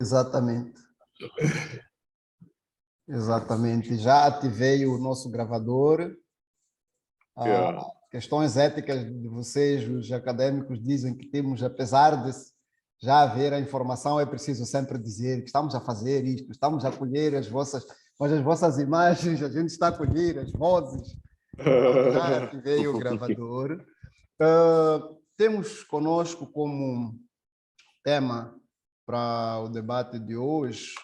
Exatamente. Exatamente. Já ativei o nosso gravador. Questões éticas de vocês, os acadêmicos, dizem que temos, apesar de já haver a informação, é preciso sempre dizer que estamos a fazer isto, estamos a colher mas as vossas imagens, a gente está a colher as vozes. Já ativei o gravador. Temos conosco como tema para o debate de hoje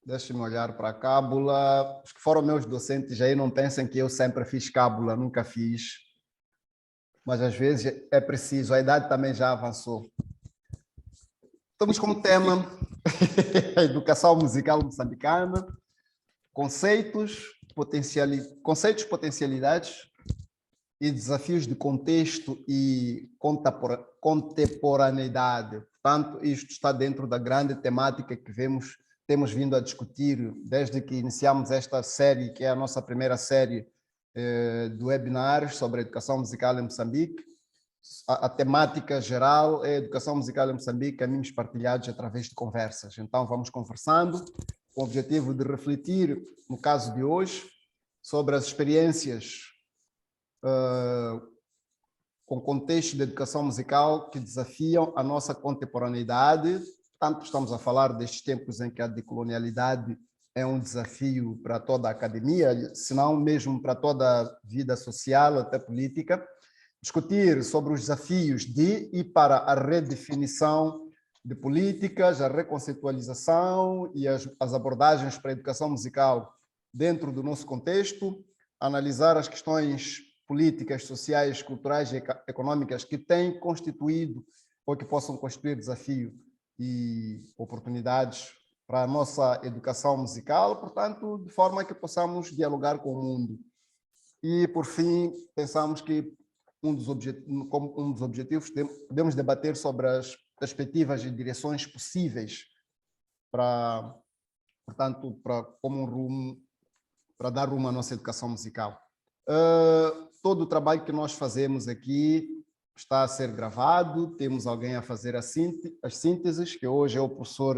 deixe-me olhar para a cábula. Os que foram meus docentes aí não pensem que eu sempre fiz cábula, nunca fiz. Mas às vezes é preciso, a idade também já avançou. Estamos como tema a educação musical moçambicana, conceitos, potencialidades e desafios de contexto e contemporaneidade. Portanto, isto está dentro da grande temática que temos vindo a discutir desde que iniciamos esta série, que é a nossa primeira série de webinars sobre a educação musical em Moçambique. A temática geral é a educação musical em Moçambique, caminhos partilhados através de conversas. Então, vamos conversando com o objetivo de refletir, no caso de hoje, sobre as experiências com contexto de educação musical que desafiam a nossa contemporaneidade. Tanto estamos a falar destes tempos em que a decolonialidade é um desafio para toda a academia, se não mesmo para toda a vida social, até política. Discutir sobre os desafios de e para a redefinição de políticas, a reconceitualização e as abordagens para a educação musical dentro do nosso contexto, analisar as questões políticas, sociais, culturais e econômicas que têm constituído ou que possam constituir desafio e oportunidades para a nossa educação musical, portanto, de forma que possamos dialogar com o mundo. E, por fim, pensamos que como um dos objetivos, podemos debater sobre as perspectivas e direções possíveis para, portanto, como um rumo, para dar rumo à nossa educação musical. Todo o trabalho que nós fazemos aqui está a ser gravado, temos alguém a fazer as sínteses, que hoje é o professor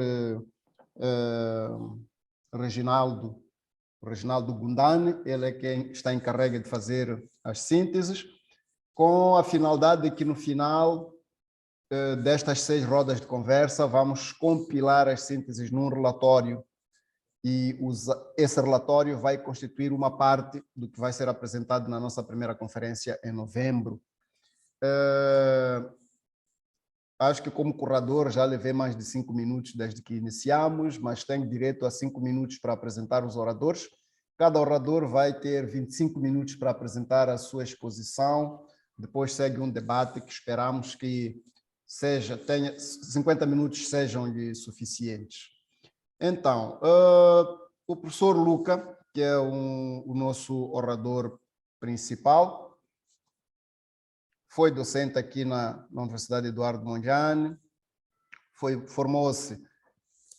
Reginaldo Gundani, ele é quem está encarregue de fazer as sínteses, com a finalidade de que no final destas 6 rodas de conversa vamos compilar as sínteses num relatório e esse relatório vai constituir uma parte do que vai ser apresentado na nossa primeira conferência em novembro. Acho que como curador já levei mais de 5 minutos desde que iniciamos, mas tenho direito a 5 minutos para apresentar os oradores. Cada orador vai ter 25 minutos para apresentar a sua exposição, depois segue um debate que esperamos que 50 minutos sejam-lhe suficientes. Então, o professor Luca, que é o nosso orador principal, foi docente aqui na Universidade Eduardo Mondlane, formou-se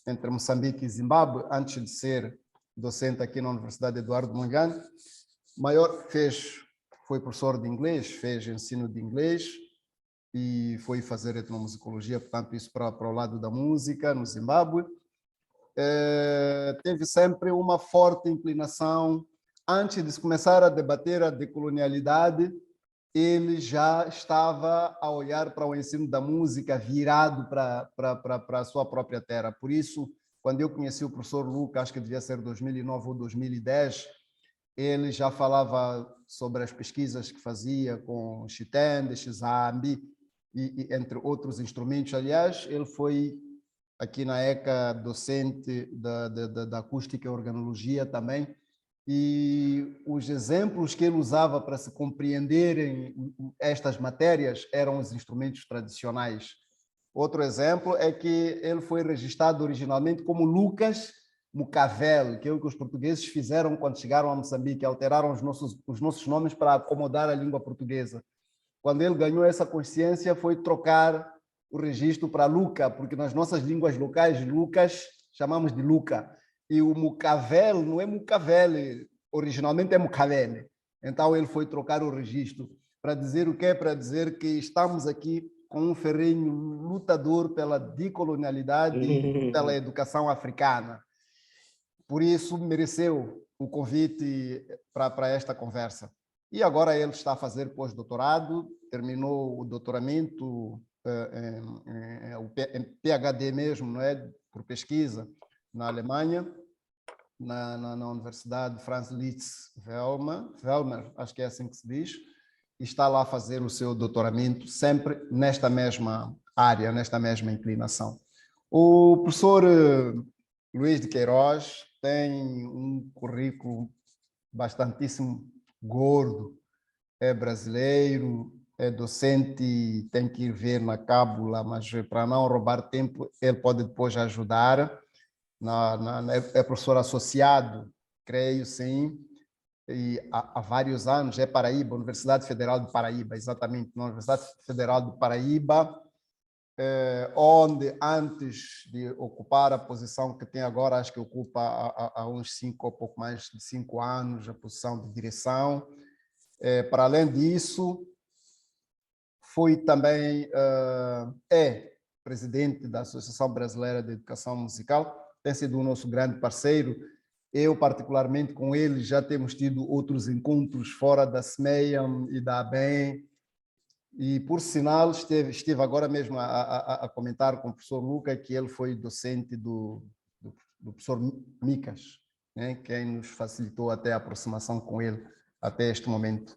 entre Moçambique e Zimbábue, antes de ser docente aqui na Universidade Eduardo Mondlane. Foi professor de inglês, fez ensino de inglês e foi fazer etnomusicologia, portanto, isso para o lado da música, no Zimbábue. Teve sempre uma forte inclinação, antes de começar a debater a decolonialidade, ele já estava a olhar para o ensino da música virado para a sua própria terra. Por isso, quando eu conheci o professor Luca, acho que devia ser 2009 ou 2010, ele já falava sobre as pesquisas que fazia com chitende, xambi e entre outros instrumentos. Aliás, ele foi aqui na ECA docente da acústica e organologia também, e os exemplos que ele usava para se compreenderem estas matérias eram os instrumentos tradicionais. Outro exemplo é que ele foi registrado originalmente como Lucas Mucavel, que é o que os portugueses fizeram quando chegaram a Moçambique, alteraram os nossos nomes para acomodar a língua portuguesa. Quando ele ganhou essa consciência, foi trocar o registro para Luca, porque nas nossas línguas locais, Lucas chamamos de Luca. E o Mucavel não é Mucavel, originalmente é Mucavel. Então ele foi trocar o registro para dizer o quê? Para dizer que estamos aqui com um ferrenho lutador pela decolonialidade e pela educação africana. Por isso, mereceu o convite para esta conversa. E agora ele está a fazer pós-doutorado, terminou o doutoramento, o PhD mesmo, não é? Por pesquisa, na Alemanha, na Universidade Franz Liszt Welmer, acho que é assim que se diz, e está lá a fazer o seu doutoramento, sempre nesta mesma área, nesta mesma inclinação. O professor Luís de Queiroz tem um currículo bastantíssimo gordo, é brasileiro, é docente, tem que ir ver na cábula, mas para não roubar tempo, ele pode depois ajudar. É professor associado, creio, sim, e há vários anos, é Paraíba, Universidade Federal de Paraíba, exatamente, na Universidade Federal de Paraíba, onde antes de ocupar a posição que tem agora, acho que ocupa há uns 5 ou pouco mais de 5 anos, a posição de direção. Para além disso, fui também, presidente da Associação Brasileira de Educação Musical, tem sido o nosso grande parceiro. Eu, particularmente, com ele, já temos tido outros encontros fora da SMEIAM e da ABEM, e, por sinal, estive agora mesmo a comentar com o professor Luca que ele foi docente do professor Micas, né? Quem nos facilitou até a aproximação com ele até este momento.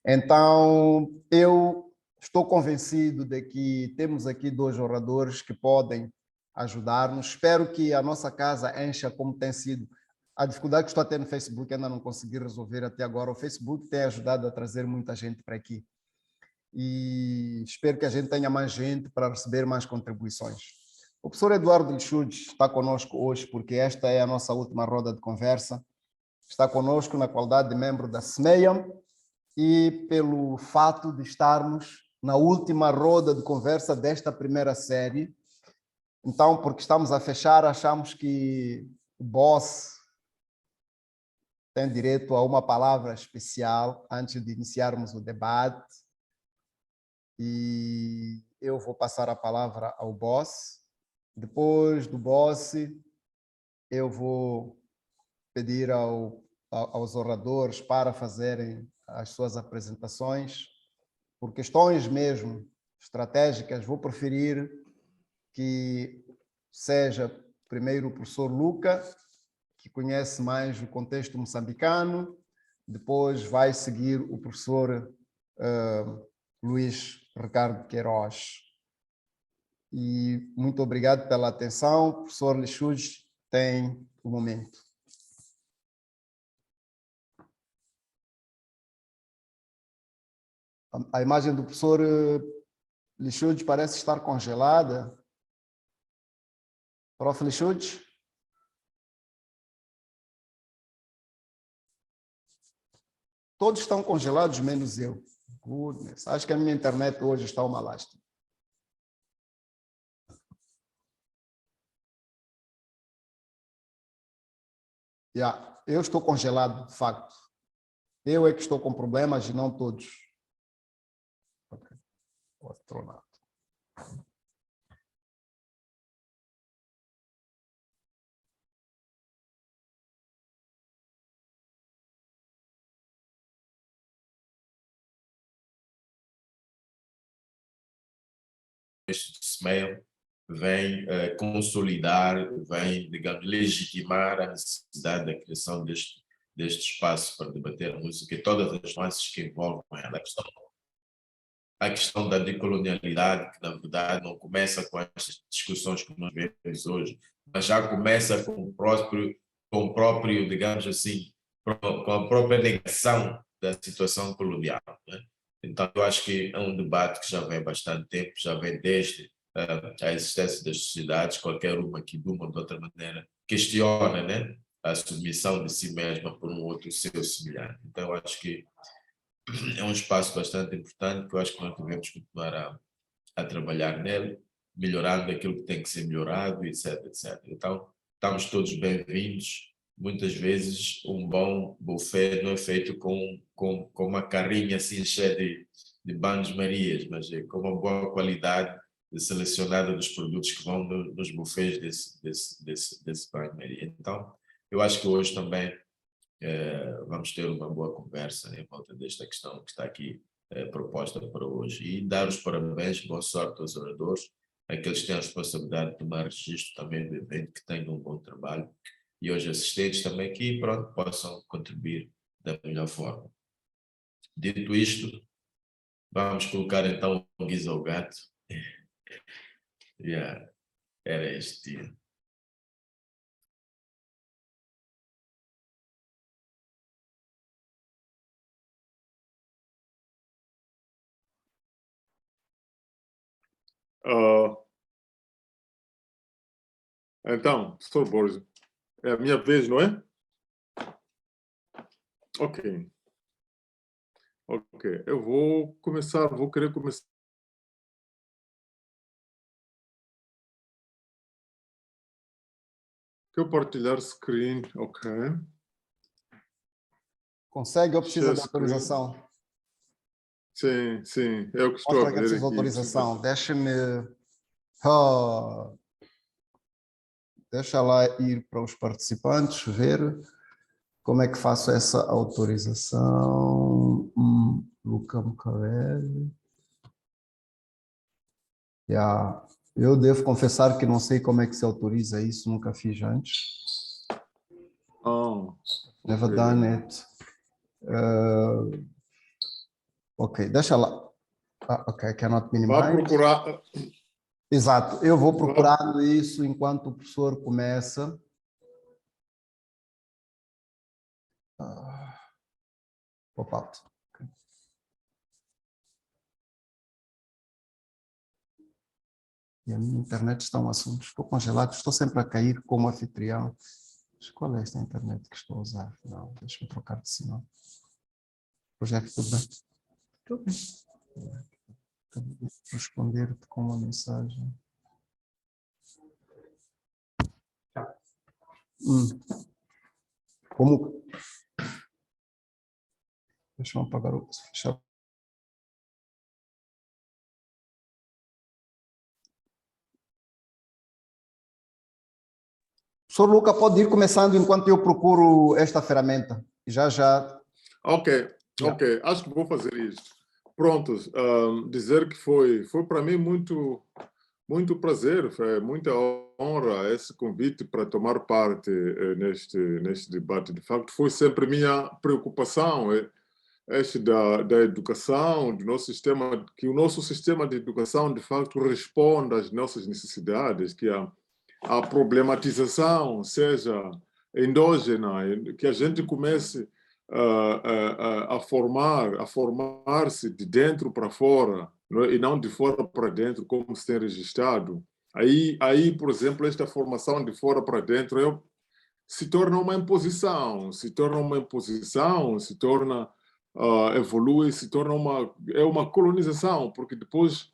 Então, eu estou convencido de que temos aqui 2 oradores que podem ajudar-nos. Espero que a nossa casa encha como tem sido. A dificuldade que estou a ter no Facebook ainda não consegui resolver até agora. O Facebook tem ajudado a trazer muita gente para aqui. E espero que a gente tenha mais gente para receber mais contribuições. O professor Eduardo Lixudes está conosco hoje porque esta é a nossa última roda de conversa. Está conosco na qualidade de membro da SMEIAM e pelo fato de estarmos na última roda de conversa desta primeira série. Então, porque estamos a fechar, achamos que o boss tem direito a uma palavra especial antes de iniciarmos o debate. E eu vou passar a palavra ao boss. Depois do boss, eu vou pedir aos oradores para fazerem as suas apresentações. Por questões mesmo estratégicas, vou preferir que seja primeiro o professor Luca, que conhece mais o contexto moçambicano, depois vai seguir o professor Luís Ricardo Queiroz. E muito obrigado pela atenção. O professor Lixudes tem o momento. A imagem do professor Lixudes parece estar congelada. Prof. Lixudes? Todos estão congelados, menos eu. Goodness. Acho que a minha internet hoje está uma lástima. Eu estou congelado, de facto. Eu é que estou com problemas e não todos. Okay. Astronauta. Este SMEIAM vem consolidar, vem, digamos, legitimar a necessidade da criação deste espaço para debater a música e todas as nuances que envolvem ela. A questão da decolonialidade, que na verdade não começa com estas discussões que nós vemos hoje, mas já começa com o próprio, digamos assim, com a própria negação da situação colonial, né? Então, eu acho que é um debate que já vem há bastante tempo, já vem desde a existência das sociedades, qualquer uma que de uma ou de outra maneira questiona, né, a submissão de si mesma por um outro seu semelhante. Então, eu acho que é um espaço bastante importante que eu acho que nós devemos continuar a trabalhar nele, melhorando aquilo que tem que ser melhorado, etc, etc. Então, estamos todos bem-vindos. Muitas vezes um bom buffet não é feito com uma carrinha assim cheia de de banhos-marias, mas é com uma boa qualidade selecionada dos produtos que vão nos buffets desse banho-maria. Então, eu acho que hoje também vamos ter uma boa conversa em volta desta questão que está aqui proposta para hoje. E dar os parabéns, boa sorte aos oradores, aqueles que têm a responsabilidade de tomar registro também do evento, que tenham um bom trabalho, e aos assistentes também que, pronto, possam contribuir da melhor forma. Dito isto, vamos colocar então o guiso ao gato. Yeah, era este dia. Então, professor Borges, é a minha vez, não é? Ok. Ok, eu vou querer começar. Quero partilhar screen, ok. Consegue ou precisa de Share autorização? Sim, sim, é o que estou Mostra a que ver preciso de aqui. autorização. Deixa lá ir para os participantes, ver como é que faço essa autorização. Luca Mucarelli. Yeah. Eu devo confessar que não sei como é que se autoriza isso, nunca fiz antes. Never done it. Ok, deixa lá. Ok, cannot minimize. Vá procurar. Exato, eu vou procurando isso enquanto o professor começa. Pop-out. Okay. E a minha internet está um assunto. Estou congelado, estou sempre a cair como anfitrião. Mas qual é esta internet que estou a usar? Não, deixa-me trocar de sinal. Projeto, tudo bem? Tudo bem. Responder-te com uma mensagem. Como? Deixa eu apagar o... Fechar. O senhor Luca pode ir começando enquanto eu procuro esta ferramenta. Já. Ok, ok, acho que vou fazer isto. Prontos, dizer que foi para mim muito prazer, foi muita honra esse convite para tomar parte neste debate. De facto, foi sempre minha preocupação, da educação, do nosso sistema, que o nosso sistema de educação, de facto, responda às nossas necessidades, que a problematização seja endógena, que a gente comece a formar-se de dentro para fora, não é? E não de fora para dentro, como se tem registrado. Aí, por exemplo, esta formação de fora para dentro se torna uma imposição, evolui, se torna uma colonização, porque depois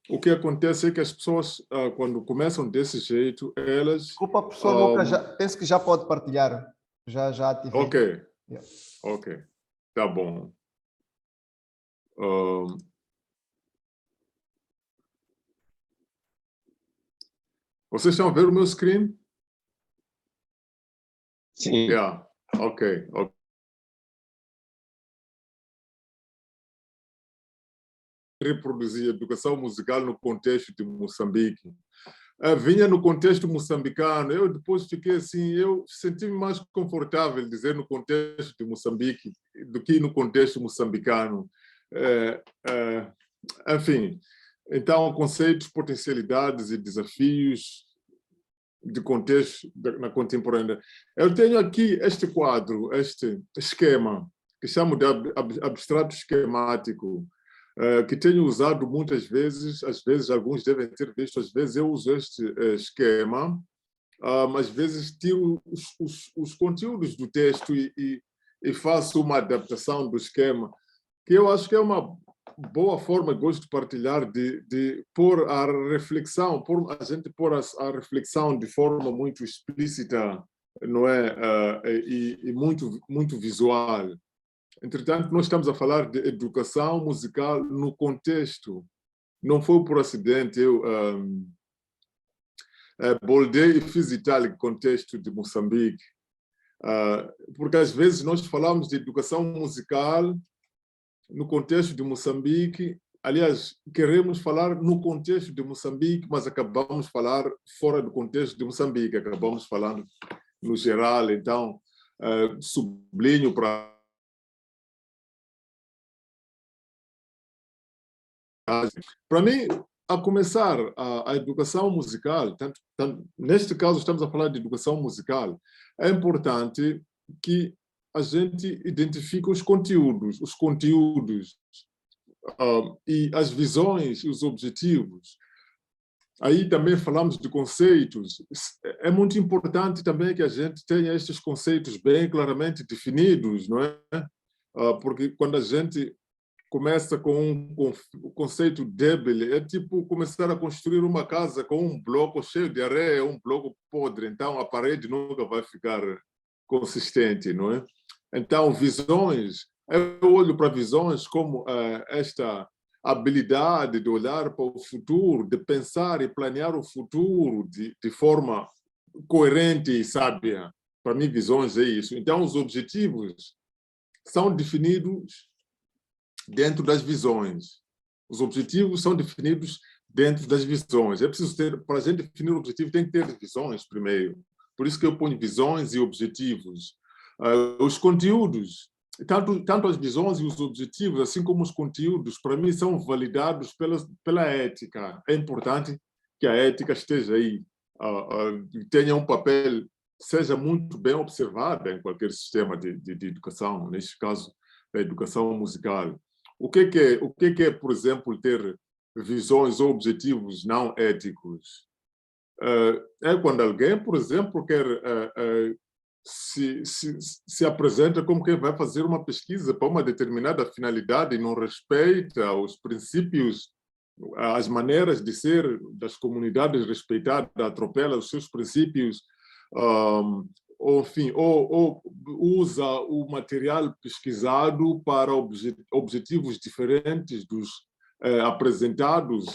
o que acontece é que as pessoas, quando começam desse jeito, elas... Desculpa, professor Luca, penso que já pode partilhar. Já ativei. Ok, Yeah. ok, tá bom. Vocês estão a ver o meu screen? Sim. Yeah, ok. Reproduzir educação musical no contexto de Moçambique. Vinha no contexto moçambicano, eu depois fiquei assim, eu senti-me mais confortável dizer no contexto de Moçambique do que no contexto moçambicano. Enfim, então, conceitos, potencialidades e desafios de contexto na contemporânea. Eu tenho aqui este quadro, este esquema, que chamo de abstrato esquemático, que tenho usado muitas vezes, às vezes alguns devem ter visto, às vezes eu uso este esquema, às vezes tiro os conteúdos do texto e faço uma adaptação do esquema, que eu acho que é uma boa forma, gosto de partilhar, de pôr a reflexão, a gente pôr a reflexão de forma muito explícita, não é? E muito visual. Entretanto, nós estamos a falar de educação musical no contexto. Não foi por acidente, eu boldei e fiz itálico contexto de Moçambique, porque às vezes nós falamos de educação musical no contexto de Moçambique. Aliás, queremos falar no contexto de Moçambique, mas acabamos de falar fora do contexto de Moçambique, acabamos falando no geral. Então, sublinho para mim, a começar a educação musical, neste caso estamos a falar de educação musical, é importante que a gente identifique os conteúdos e as visões e os objetivos. Aí também falamos de conceitos. É muito importante também que a gente tenha estes conceitos bem claramente definidos, não é? Porque quando a gente começa com um conceito débil, é tipo começar a construir uma casa com um bloco cheio de areia, um bloco podre, então a parede nunca vai ficar consistente, não é? Então, visões, eu olho para visões como esta habilidade de olhar para o futuro, de pensar e planear o futuro de forma coerente e sábia. Para mim, visões é isso. Então, os objetivos são definidos dentro das visões. Os objetivos são definidos dentro das visões. É preciso ter, para a gente definir o objetivo, tem que ter visões primeiro. Por isso que eu ponho visões e objetivos. Os conteúdos, tanto as visões e os objetivos, assim como os conteúdos, para mim, são validados pela ética. É importante que a ética esteja aí, tenha um papel, seja muito bem observada em qualquer sistema de educação, neste caso, a educação musical. O que é, por exemplo, ter visões ou objetivos não éticos? É quando alguém, por exemplo, quer se apresenta como quem vai fazer uma pesquisa para uma determinada finalidade e não respeita os princípios, as maneiras de ser das comunidades respeitadas, atropela os seus princípios, ou, enfim, ou usa o material pesquisado para objetivos diferentes dos apresentados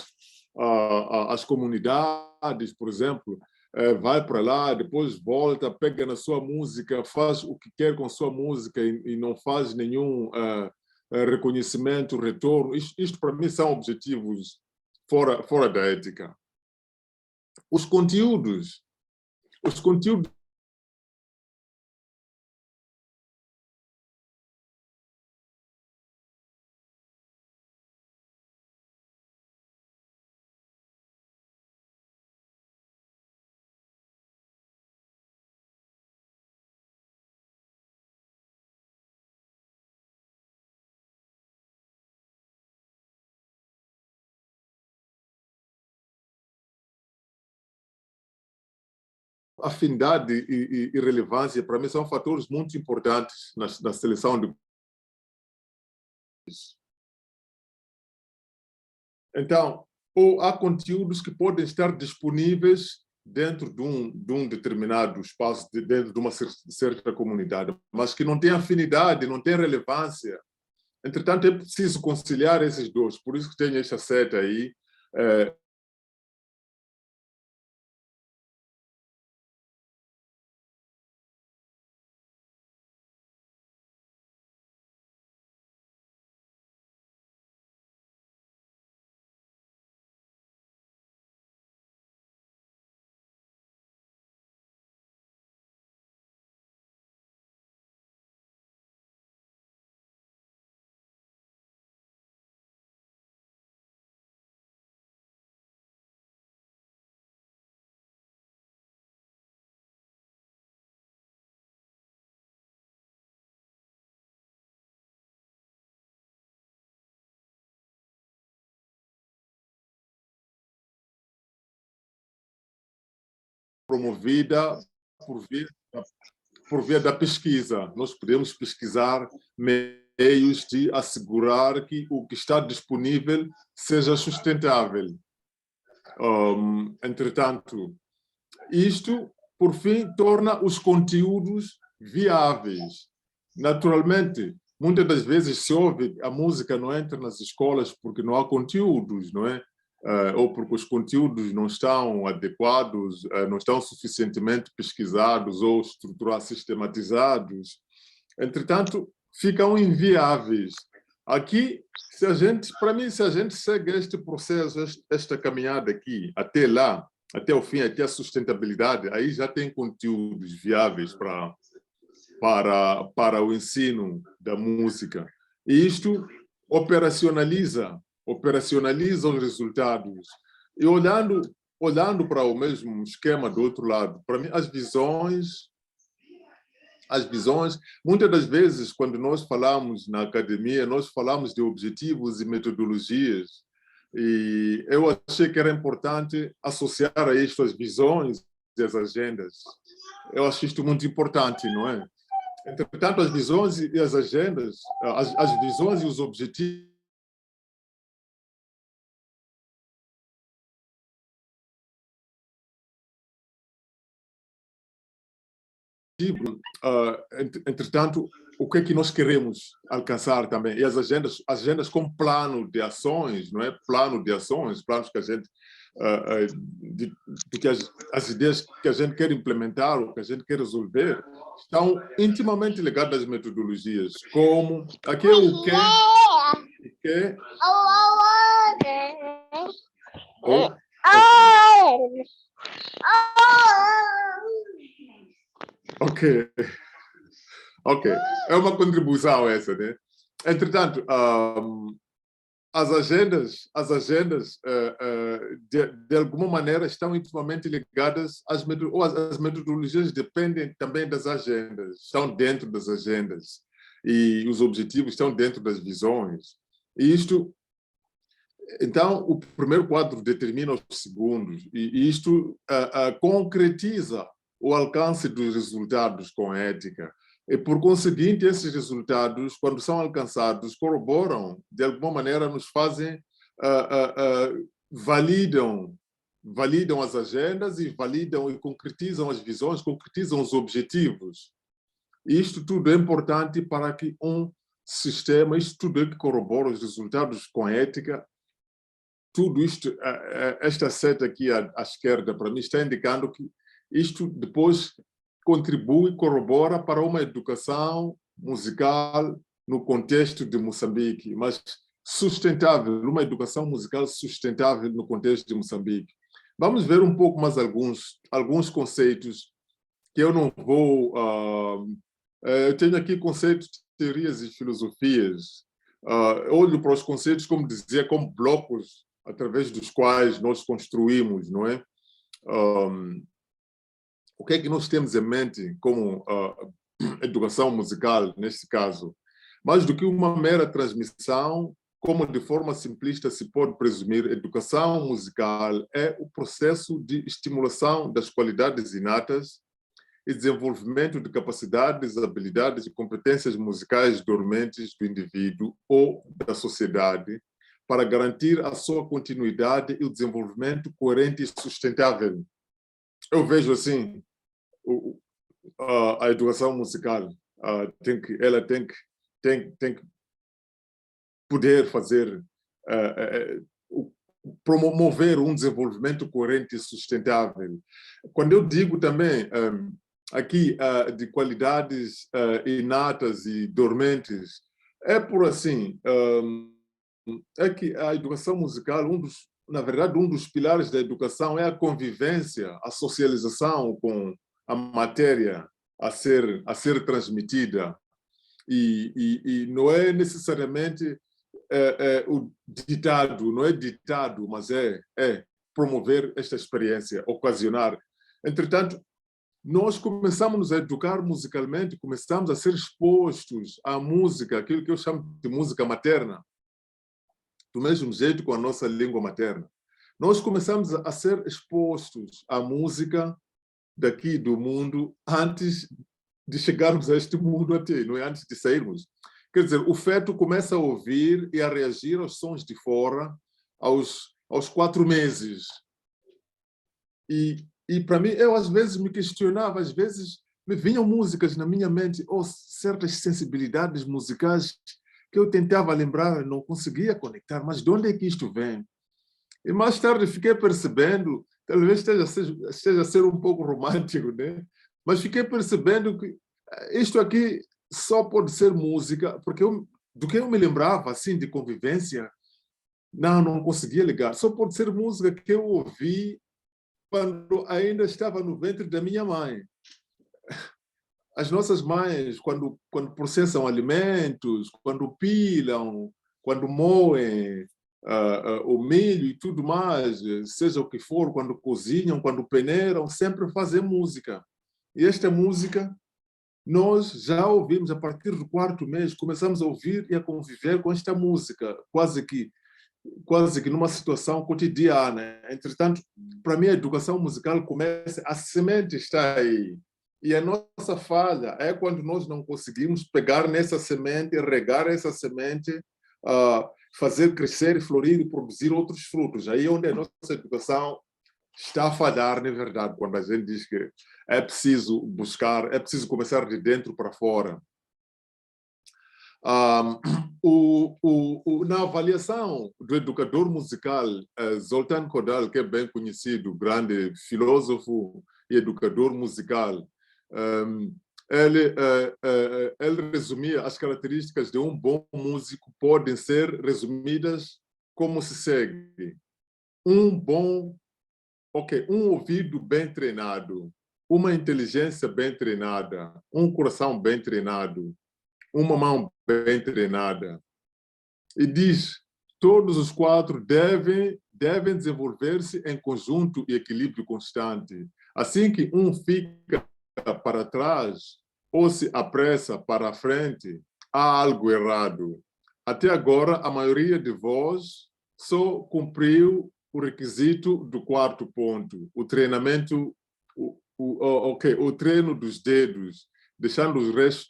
às comunidades, por exemplo, vai para lá, depois volta, pega na sua música, faz o que quer com sua música e não faz nenhum reconhecimento, retorno. Isto para mim são objetivos fora da ética. Os conteúdos afinidade e relevância, para mim, são fatores muito importantes na seleção de. Então, ou há conteúdos que podem estar disponíveis dentro de um determinado espaço, dentro de uma certa comunidade, mas que não têm afinidade, não têm relevância. Entretanto, é preciso conciliar esses dois, por isso que tem esta seta aí. Promovida por via da pesquisa. Nós podemos pesquisar meios de assegurar que o que está disponível seja sustentável. Entretanto, isto, por fim, torna os conteúdos viáveis. Naturalmente, muitas das vezes se ouve a música não entra nas escolas porque não há conteúdos, não é? Ou porque os conteúdos não estão adequados, não estão suficientemente pesquisados ou estruturados, sistematizados. Entretanto, ficam inviáveis. Aqui, para mim, se a gente segue este processo, esta caminhada aqui, até lá, até o fim, até a sustentabilidade, aí já tem conteúdos viáveis para o ensino da música. E isto operacionaliza os resultados. E olhando para o mesmo esquema do outro lado, para mim, as visões, muitas das vezes, quando nós falamos na academia, nós falamos de objetivos e metodologias, e eu achei que era importante associar a isto as visões e as agendas. Eu acho isto muito importante, não é? Entretanto, as visões e as agendas, as visões e os objetivos entretanto, o que é que nós queremos alcançar também? E as agendas como plano de ações, não é? Plano de ações, planos que a gente, de que as ideias que a gente quer implementar, ou que a gente quer resolver, estão intimamente ligadas às metodologias, como aqui é o que Ok. Ok, é uma contribuição essa, né? Entretanto, as agendas de alguma maneira estão intimamente ligadas às as metodologias dependem também das agendas, estão dentro das agendas e os objetivos estão dentro das visões. E isto, então, o primeiro quadro determina os segundos e isto concretiza o alcance dos resultados com ética. E, por conseguinte, esses resultados, quando são alcançados, corroboram, de alguma maneira, nos fazem, validam as agendas e validam e concretizam as visões, concretizam os objetivos. E isto tudo é importante para que um sistema, isto tudo é que corrobora os resultados com ética. Tudo isto, esta seta aqui à esquerda, para mim, está indicando que isto depois contribui e corrobora para uma educação musical no contexto de Moçambique, mas sustentável, uma educação musical sustentável no contexto de Moçambique. Vamos ver um pouco mais alguns conceitos que eu não vou... eu tenho aqui conceitos, teorias e filosofias. Olho para os conceitos, como dizia, como blocos através dos quais nós construímos, não é? O que é que nós temos em mente como educação musical, neste caso? Mais do que uma mera transmissão, como de forma simplista se pode presumir, educação musical é o processo de estimulação das qualidades inatas e desenvolvimento de capacidades, habilidades e competências musicais dormentes do indivíduo ou da sociedade para garantir a sua continuidade e o desenvolvimento coerente e sustentável. Eu vejo assim, a educação musical tem que poder fazer, promover um desenvolvimento coerente e sustentável. Quando eu digo também aqui de qualidades inatas e dormentes, é por assim, é que a educação musical, na verdade, um dos pilares da educação é a convivência, a socialização com a matéria a ser transmitida. E não é necessariamente o ditado, não é ditado, mas é promover esta experiência, ocasionar. Entretanto, nós começamos a educar musicalmente, começamos a ser expostos à música, aquilo que eu chamo de música materna, do mesmo jeito com a nossa língua materna. Nós começamos a ser expostos à música daqui do mundo antes de chegarmos a este mundo até, não é? Antes de sairmos. Quer dizer, o feto começa a ouvir e a reagir aos sons de fora aos 4 meses. E para mim, eu às vezes me questionava, às vezes me vinham músicas na minha mente, ou certas sensibilidades musicais que eu tentava lembrar, não conseguia conectar, mas de onde é que isto vem? E mais tarde fiquei percebendo, talvez esteja a ser um pouco romântico, né? Mas fiquei percebendo que isto aqui só pode ser música, porque do que eu me lembrava, assim, de convivência, não conseguia ligar. Só pode ser música que eu ouvi quando ainda estava no ventre da minha mãe. As nossas mães, quando processam alimentos, quando pilam, quando moem o milho e tudo mais, seja o que for, quando cozinham, quando peneiram, sempre fazem música. E esta música nós já ouvimos a partir do 4º mês, começamos a ouvir e a conviver com esta música, quase que numa situação cotidiana. Entretanto, para mim, a educação musical começa, a semente está aí. E a nossa falha é quando nós não conseguimos pegar nessa semente, regar essa semente, fazer crescer, florir e produzir outros frutos. Aí é onde a nossa educação está a falhar, na verdade, quando a gente diz que é preciso buscar, é preciso começar de dentro para fora. Na avaliação do educador musical, Zoltán Kodály, que é bem conhecido, grande filósofo e educador musical, ele resumia as características de um bom músico, podem ser resumidas como se segue: um ouvido bem treinado, uma inteligência bem treinada, um coração bem treinado, uma mão bem treinada. E diz, todos os 4 devem desenvolver-se em conjunto e equilíbrio constante. Assim que um fica para trás ou se apressa para a frente, há algo errado. Até agora, a maioria de vós só cumpriu o requisito do 4º ponto, o treinamento, o treino dos dedos, deixando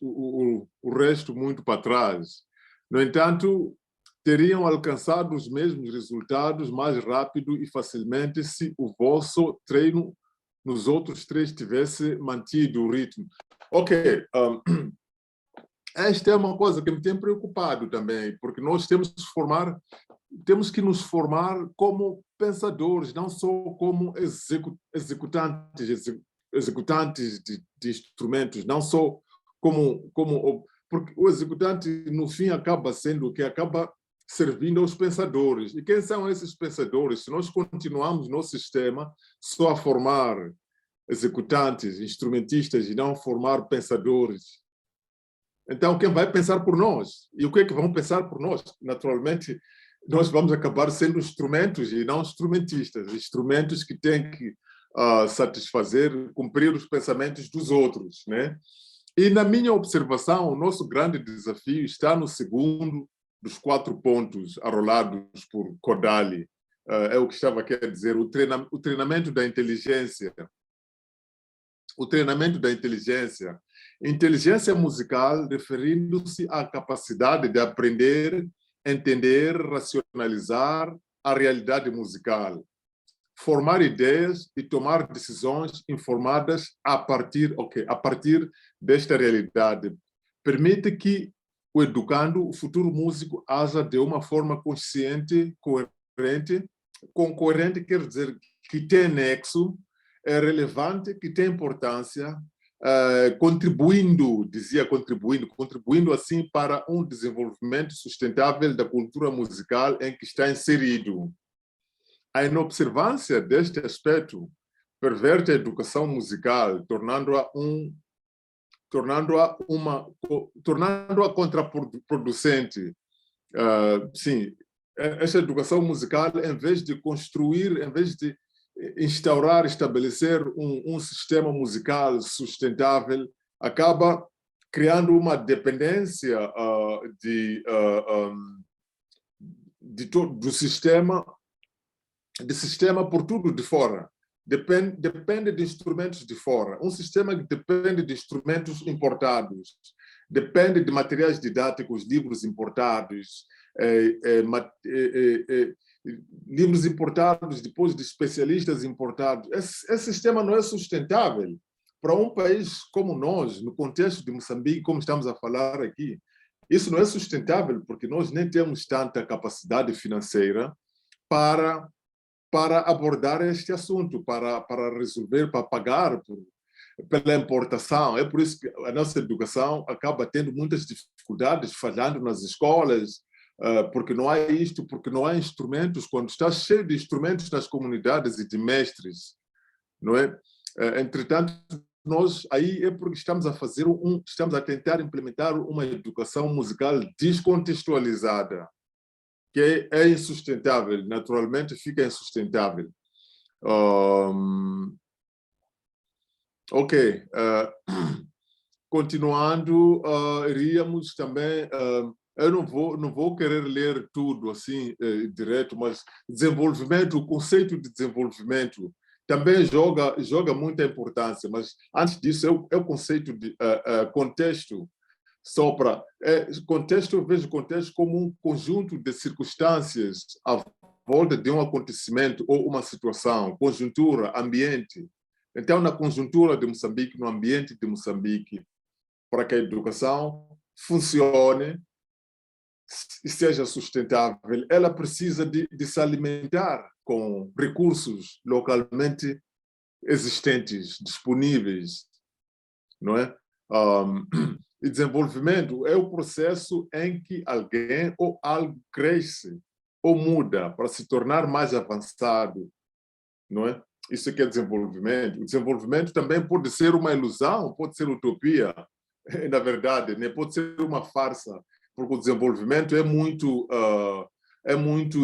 o resto muito para trás. No entanto, teriam alcançado os mesmos resultados mais rápido e facilmente se o vosso treino nos outros 3 tivesse mantido o ritmo. Esta é uma coisa que me tem preocupado também, porque nós temos que nos formar como pensadores, não só como executantes de instrumentos, não só porque o executante, no fim, acaba sendo o que acaba servindo aos pensadores. E quem são esses pensadores? Se nós continuarmos no sistema só a formar executantes, instrumentistas e não formar pensadores, então quem vai pensar por nós? E o que é que vão pensar por nós? Naturalmente, nós vamos acabar sendo instrumentos e não instrumentistas, instrumentos que têm que satisfazer, cumprir os pensamentos dos outros, né? E na minha observação, o nosso grande desafio está no segundo dos 4 pontos arrolados por Kodály. É o que estava aqui a dizer, o treinamento da inteligência. O treinamento da inteligência. Inteligência musical, referindo-se à capacidade de aprender, entender, racionalizar a realidade musical, formar ideias e tomar decisões informadas a partir desta realidade. Permite que o educando, o futuro músico, haja de uma forma consciente, coerente. Coerente quer dizer que tem nexo, é relevante, que tem importância, contribuindo assim para um desenvolvimento sustentável da cultura musical em que está inserido. A inobservância deste aspecto perverte a educação musical, tornando-a contraproducente. Sim, esta educação musical, em vez de construir, em vez de instaurar, estabelecer um sistema musical sustentável, acaba criando uma dependência do sistema por tudo de fora. Depende de instrumentos de fora. Um sistema que depende de instrumentos importados, depende de materiais didáticos, livros importados, depois de especialistas importados. Esse sistema não é sustentável, para um país como nós, no contexto de Moçambique, como estamos a falar aqui, isso não é sustentável, porque nós nem temos tanta capacidade financeira para abordar este assunto, para resolver, para pagar pela importação. É por isso que a nossa educação acaba tendo muitas dificuldades, falhando nas escolas, porque não há isto, porque não há instrumentos. Quando está cheio de instrumentos nas comunidades e de mestres, não é? Entretanto, nós aí é porque estamos estamos a tentar implementar uma educação musical descontextualizada, que é insustentável, naturalmente fica insustentável. Ok. Continuando, iríamos também... eu não vou querer ler tudo assim, direto, mas desenvolvimento, o conceito de desenvolvimento também joga muita importância, mas antes disso é o conceito de contexto. Contexto, eu vejo contexto como um conjunto de circunstâncias à volta de um acontecimento ou uma situação, conjuntura, ambiente. Então, na conjuntura de Moçambique, no ambiente de Moçambique, para que a educação funcione e seja sustentável, ela precisa de se alimentar com recursos localmente existentes, disponíveis, não é? E desenvolvimento é o processo em que alguém ou algo cresce ou muda para se tornar mais avançado, não é? Isso que é desenvolvimento. O desenvolvimento também pode ser uma ilusão, pode ser utopia, na verdade, né? Pode ser uma farsa, porque o desenvolvimento é muito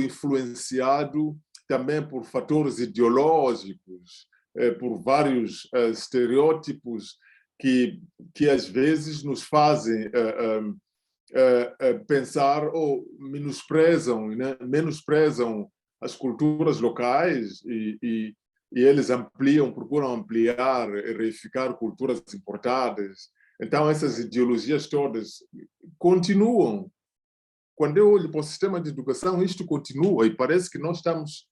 influenciado também por fatores ideológicos, por vários estereótipos que às vezes nos fazem pensar ou menosprezam, né? Menosprezam as culturas locais e eles procuram ampliar e reificar culturas importadas. Então, essas ideologias todas continuam. Quando eu olho para o sistema de educação, isto continua e parece que nós estamos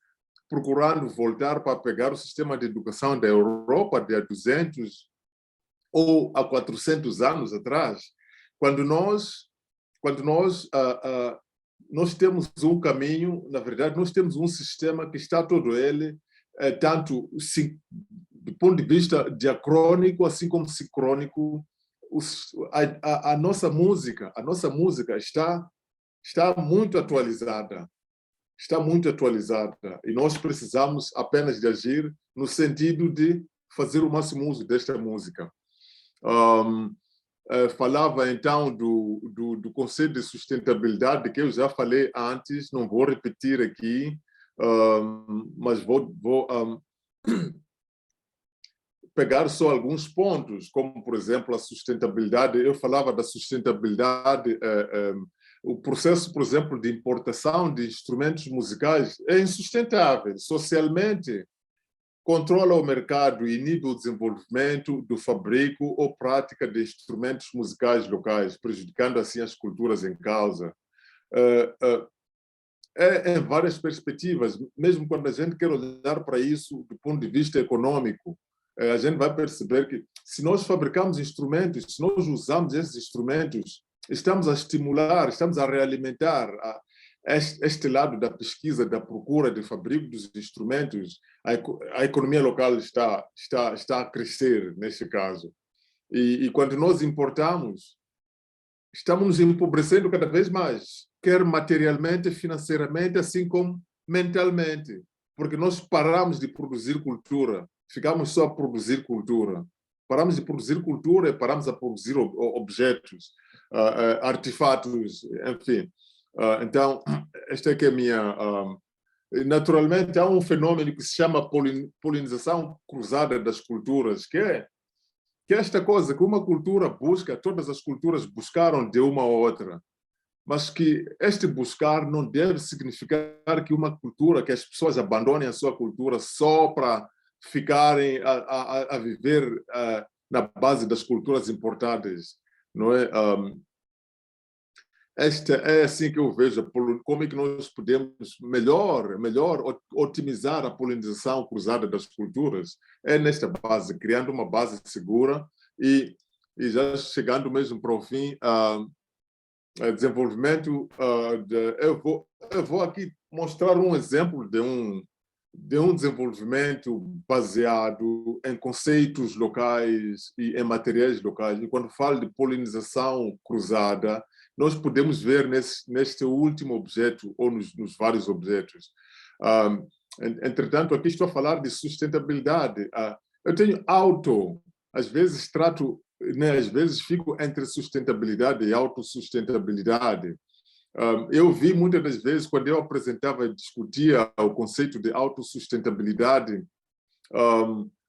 procurando voltar para pegar o sistema de educação da Europa de há 200 ou há 400 anos atrás, quando nós temos um caminho, na verdade, nós temos um sistema que está todo ele, tanto do ponto de vista diacrônico, assim como sincrônico. A nossa música está muito atualizada. Está muito atualizada. E nós precisamos apenas de agir no sentido de fazer o máximo uso desta música. Falava então do conceito de sustentabilidade que eu já falei antes, não vou repetir aqui, mas vou pegar só alguns pontos, como por exemplo a sustentabilidade. Eu falava da sustentabilidade, o processo, por exemplo, de importação de instrumentos musicais é insustentável socialmente. Controla o mercado e inibe o desenvolvimento do fabrico ou prática de instrumentos musicais locais, prejudicando assim as culturas em causa. Em várias perspectivas, mesmo quando a gente quer olhar para isso do ponto de vista econômico, a gente vai perceber que se nós fabricamos instrumentos, se nós usamos esses instrumentos, estamos a estimular, estamos a realimentar este lado da pesquisa, da procura, de fabrico dos instrumentos. A economia local está a crescer, neste caso. E quando nós importamos, estamos nos empobrecendo cada vez mais, quer materialmente, financeiramente, assim como mentalmente, porque nós paramos de produzir cultura, ficamos só a produzir cultura. Paramos de produzir cultura e paramos a produzir objetos, artefatos, enfim. Então, esta é que é a minha... naturalmente, há um fenômeno que se chama polinização cruzada das culturas, que é esta coisa que uma cultura busca, todas as culturas buscaram de uma ou outra, mas que este buscar não deve significar que uma cultura, que as pessoas abandonem a sua cultura só para ficarem a viver na base das culturas importadas, não é? esta é assim que eu vejo como é que nós podemos melhor otimizar a polinização cruzada das culturas. É nesta base, criando uma base segura e já chegando mesmo para o fim, desenvolvimento. Eu vou aqui mostrar um exemplo de um desenvolvimento baseado em conceitos locais e em materiais locais. E quando falo de polinização cruzada, nós podemos ver neste último objeto ou nos vários objetos. Entretanto, aqui estou a falar de sustentabilidade. Eu tenho às vezes trato, né, às vezes fico entre sustentabilidade e autossustentabilidade. Eu vi muitas das vezes, quando eu apresentava e discutia o conceito de autossustentabilidade,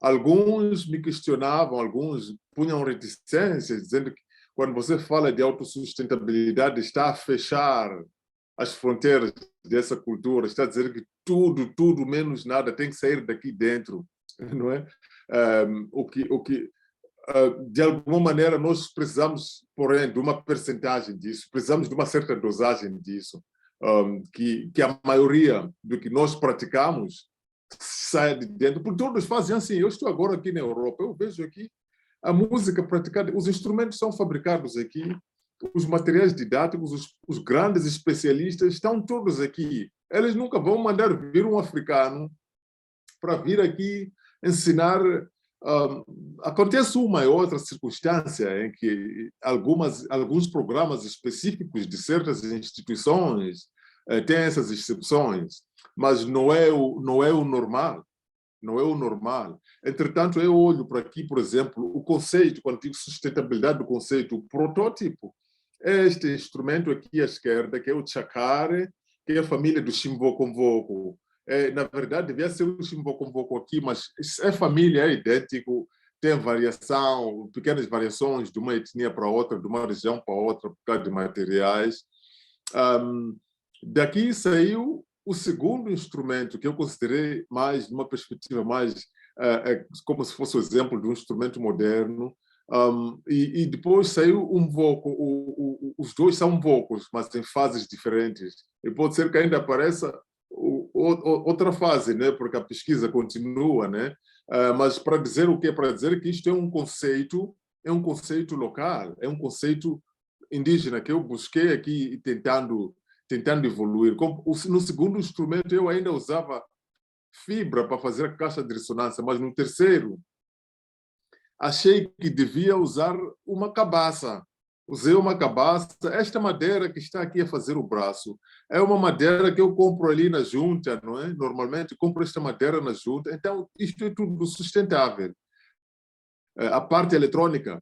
alguns me questionavam, alguns punham reticências, dizendo que quando você fala de autossustentabilidade, está a fechar as fronteiras dessa cultura, está a dizer que tudo menos nada tem que sair daqui dentro, não é? De alguma maneira, nós precisamos, porém, de uma percentagem disso, precisamos de uma certa dosagem disso, que a maioria do que nós praticamos saia de dentro, porque todos fazem assim. Eu estou agora aqui na Europa, eu vejo aqui a música praticada, os instrumentos são fabricados aqui, os materiais didáticos, os grandes especialistas estão todos aqui. Eles nunca vão mandar vir um africano para vir aqui ensinar. Acontece uma e outra circunstância em que alguns programas específicos de certas instituições têm essas exceções, mas não é o normal. Não é o normal. Entretanto, eu olho para aqui, por exemplo, o conceito, quando digo sustentabilidade do conceito, o protótipo é este instrumento aqui à esquerda, que é o chakare, que é a família do chimboconvoco. Na verdade, devia ser o chimboconvoco aqui, mas é família, é idêntico, tem variação, pequenas variações de uma etnia para outra, de uma região para outra, por causa de materiais. Daqui saiu o segundo instrumento, que eu considerei mais, de uma perspectiva mais, como se fosse o exemplo de um instrumento moderno, e depois saiu um voco, os dois são vocos, mas em fases diferentes. E pode ser que ainda apareça outra fase, né? Porque a pesquisa continua, né? Mas para dizer o quê? Para dizer que isto é um conceito local, é um conceito indígena que eu busquei aqui tentando evoluir. No segundo instrumento eu ainda usava fibra para fazer a caixa de ressonância, mas no terceiro achei que devia usar uma cabaça. Usei uma cabaça. Esta madeira que está aqui a fazer o braço é uma madeira que eu compro ali na junta, não é? Normalmente compro esta madeira na junta. Então, isto é tudo sustentável. A parte eletrônica,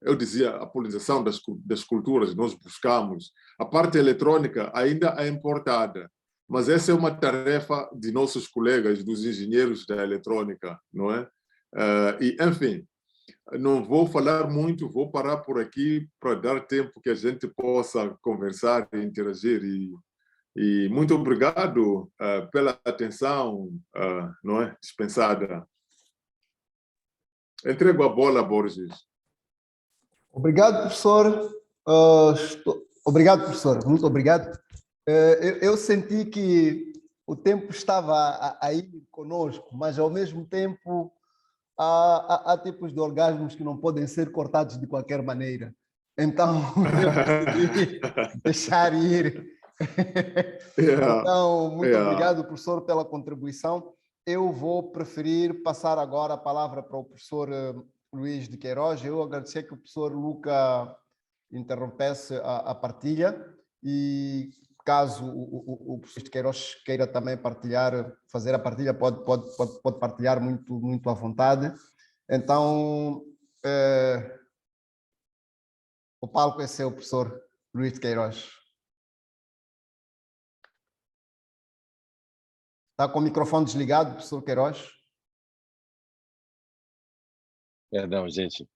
eu dizia, a polinização das culturas, nós buscamos. A parte eletrônica ainda é importada, mas essa é uma tarefa de nossos colegas, dos engenheiros da eletrônica, não é? E, enfim, não vou falar muito, vou parar por aqui para dar tempo que a gente possa conversar e interagir. E muito obrigado pela atenção, não é? Dispensada. Entrego a bola, Borges. Obrigado, professor. Obrigado, professor. Muito obrigado. Eu senti que o tempo estava aí conosco, mas, ao mesmo tempo, há tipos de orgasmos que não podem ser cortados de qualquer maneira. Então, eu decidi deixar ir. Então, muito obrigado, professor, pela contribuição. Eu vou preferir passar agora a palavra para o professor Luís de Queiroz. Eu agradecer que o professor Luca interrompesse a partilha e, caso o professor de Queiroz queira também fazer a partilha, pode partilhar muito à vontade. Então, o palco é seu, professor Luís de Queiroz. Está com o microfone desligado, professor Queiroz? Perdão, gente.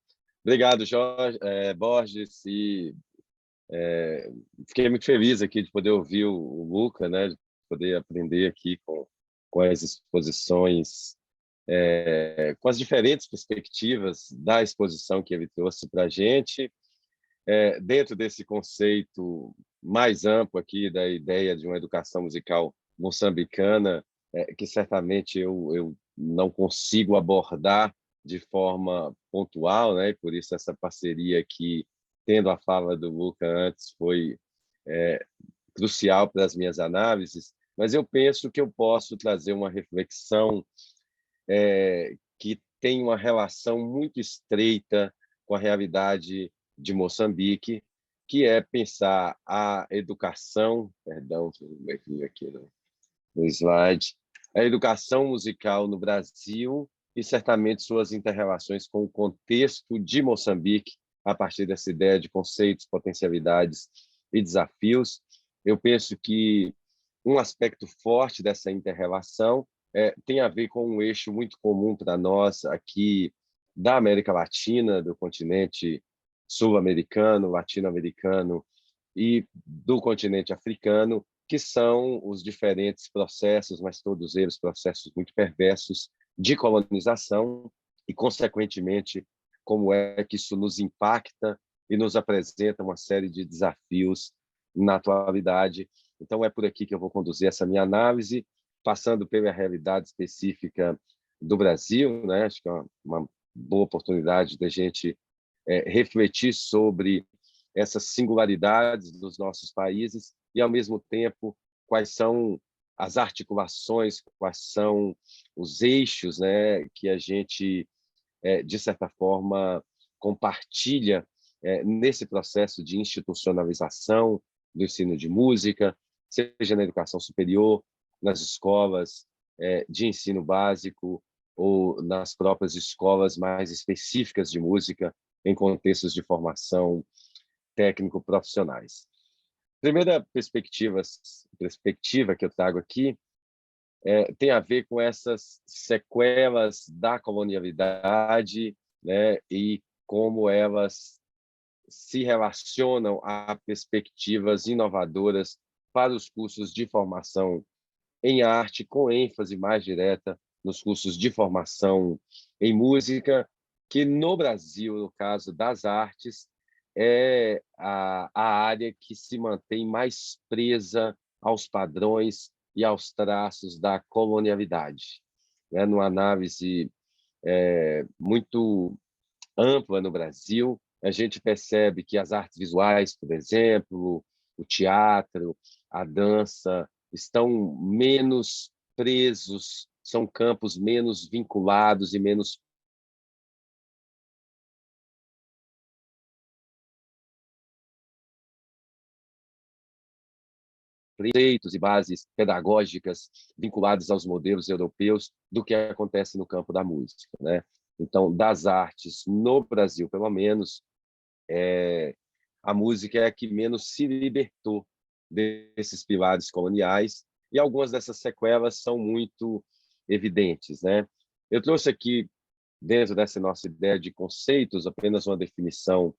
Obrigado, Jorge, Borges, e fiquei muito feliz aqui de poder ouvir o Luca, né, de poder aprender aqui com as exposições, com as diferentes perspectivas da exposição que ele trouxe para a gente, dentro desse conceito mais amplo aqui da ideia de uma educação musical moçambicana, que certamente eu não consigo abordar de forma pontual, né? E por isso essa parceria aqui, tendo a fala do Luca antes, foi crucial para as minhas análises, mas eu penso que eu posso trazer uma reflexão que tem uma relação muito estreita com a realidade de Moçambique, que é pensar a educação, perdão, aqui no slide, a educação musical no Brasil e certamente suas interrelações com o contexto de Moçambique, a partir dessa ideia de conceitos, potencialidades e desafios. Eu penso que um aspecto forte dessa interrelação tem a ver com um eixo muito comum para nós aqui da América Latina, do continente sul-americano, latino-americano e do continente africano, que são os diferentes processos, mas todos eles processos muito perversos de colonização e, consequentemente, como é que isso nos impacta e nos apresenta uma série de desafios na atualidade. Então, é por aqui que eu vou conduzir essa minha análise, passando pela realidade específica do Brasil, né? Acho que é uma boa oportunidade da gente refletir sobre essas singularidades dos nossos países e, ao mesmo tempo, quais são as articulações, quais são os eixos, né, que a gente, de certa forma, compartilha nesse processo de institucionalização do ensino de música, seja na educação superior, nas escolas de ensino básico ou nas próprias escolas mais específicas de música em contextos de formação técnico-profissionais. Primeira perspectiva que eu trago aqui tem a ver com essas sequelas da colonialidade, né, e como elas se relacionam a perspectivas inovadoras para os cursos de formação em arte, com ênfase mais direta nos cursos de formação em música, que no Brasil, no caso das artes, é a área que se mantém mais presa aos padrões e aos traços da colonialidade. Numa análise muito ampla no Brasil, a gente percebe que as artes visuais, por exemplo, o teatro, a dança, estão menos presos, são campos menos vinculados e menos preceitos e bases pedagógicas vinculados aos modelos europeus do que acontece no campo da música, né? Então, das artes no Brasil, pelo menos, a música é a que menos se libertou desses pilares coloniais e algumas dessas sequelas são muito evidentes, né? Eu trouxe aqui, dentro dessa nossa ideia de conceitos, apenas uma definição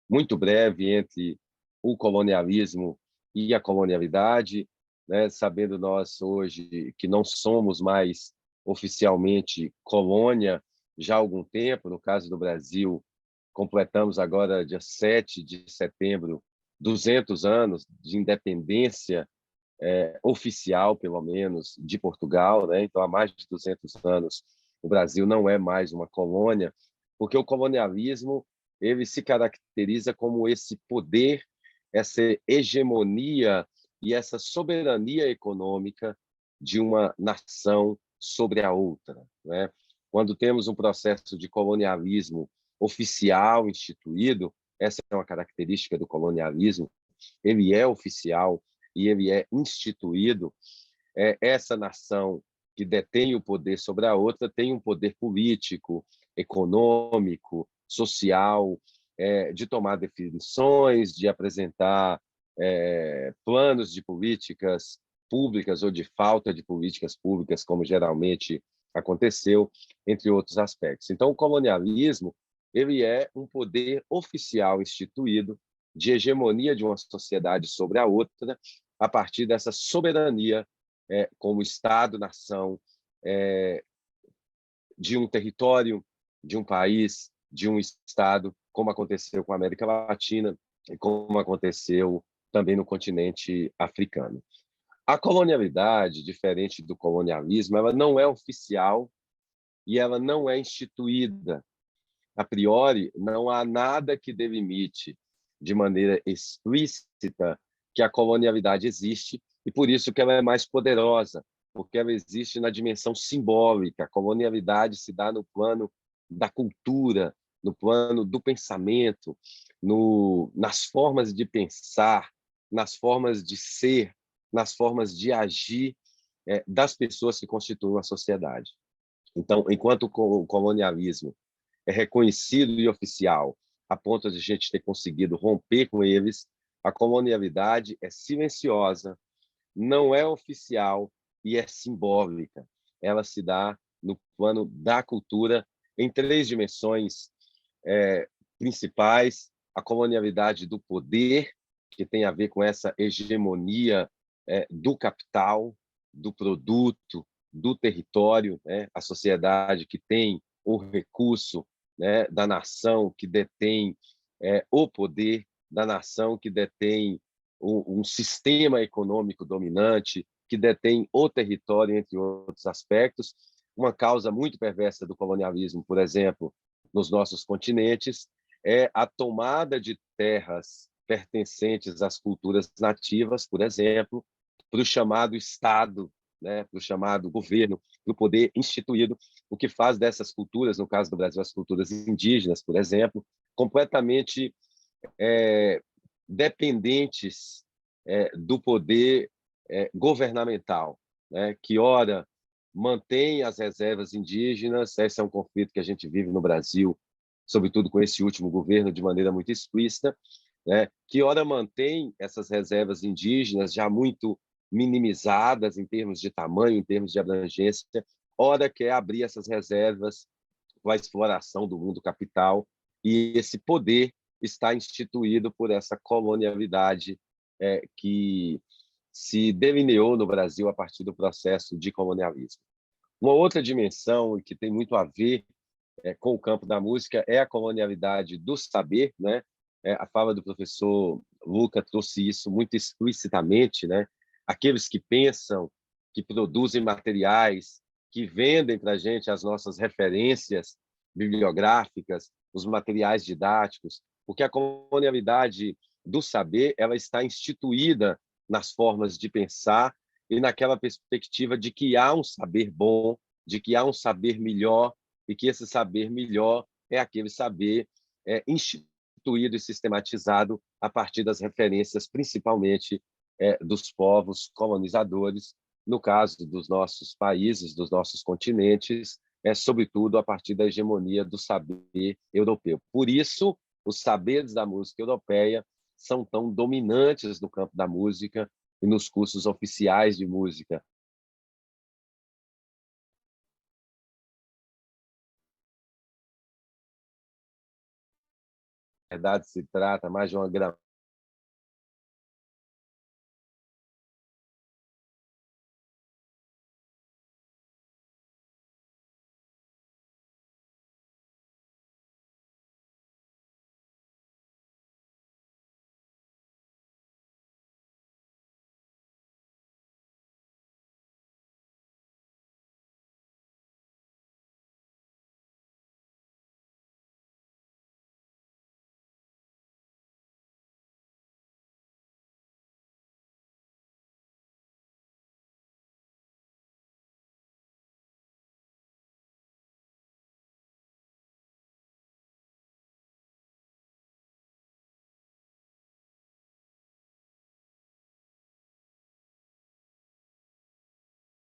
muito breve entre o colonialismo e a colonialidade, né? Sabendo nós hoje que não somos mais oficialmente colônia já há algum tempo, no caso do Brasil, completamos agora, dia 7 de setembro, 200 anos de independência oficial, pelo menos, de Portugal, né? Então, há mais de 200 anos, o Brasil não é mais uma colônia, porque o colonialismo ele se caracteriza como esse poder, essa hegemonia e essa soberania econômica de uma nação sobre a outra, né? Quando temos um processo de colonialismo oficial instituído, essa é uma característica do colonialismo, ele é oficial e ele é instituído, essa nação que detém o poder sobre a outra tem um poder político, econômico, social, de tomar definições, de apresentar planos de políticas públicas ou de falta de políticas públicas, como geralmente aconteceu, entre outros aspectos. Então, o colonialismo ele é um poder oficial instituído de hegemonia de uma sociedade sobre a outra, a partir dessa soberania como Estado-nação de um território, de um país, de um Estado, como aconteceu com a América Latina e como aconteceu também no continente africano. A colonialidade, diferente do colonialismo, ela não é oficial e ela não é instituída. A priori, não há nada que delimite de maneira explícita que a colonialidade existe e por isso que ela é mais poderosa, porque ela existe na dimensão simbólica. A colonialidade se dá no plano da cultura, no plano do pensamento, nas formas de pensar, nas formas de ser, nas formas de agir das pessoas que constituem a sociedade. Então, enquanto o colonialismo é reconhecido e oficial, a ponto de a gente ter conseguido romper com eles, a colonialidade é silenciosa, não é oficial e é simbólica. Ela se dá no plano da cultura em 3 dimensões principais: a colonialidade do poder, que tem a ver com essa hegemonia do capital, do produto, do território, né? A sociedade que tem o recurso, né, da nação, que detém o poder da nação, que detém um sistema econômico dominante, que detém o território, entre outros aspectos. Uma causa muito perversa do colonialismo, por exemplo, nos nossos continentes, é a tomada de terras pertencentes às culturas nativas, por exemplo, para o chamado Estado, né, para o chamado governo, para o poder instituído, o que faz dessas culturas, no caso do Brasil, as culturas indígenas, por exemplo, completamente dependentes do poder governamental, né, que, ora, mantém as reservas indígenas. Esse é um conflito que a gente vive no Brasil, sobretudo com esse último governo, de maneira muito explícita, né, que, ora, mantém essas reservas indígenas já muito minimizadas em termos de tamanho, em termos de abrangência, ora quer abrir essas reservas com a exploração do mundo capital, e esse poder está instituído por essa colonialidade que se delineou no Brasil a partir do processo de colonialismo. Uma outra dimensão que tem muito a ver com o campo da música é a colonialidade do saber, né? A fala do professor Luca trouxe isso muito explicitamente, né? Aqueles que pensam, que produzem materiais, que vendem para a gente as nossas referências bibliográficas, os materiais didáticos, porque a colonialidade do saber ela está instituída nas formas de pensar e naquela perspectiva de que há um saber bom, de que há um saber melhor, e que esse saber melhor é aquele saber instituído e sistematizado a partir das referências, principalmente dos povos colonizadores, no caso dos nossos países, dos nossos continentes, sobretudo a partir da hegemonia do saber europeu. Por isso, os saberes da música europeia são tão dominantes no campo da música e nos cursos oficiais de música. Na verdade, se trata mais de uma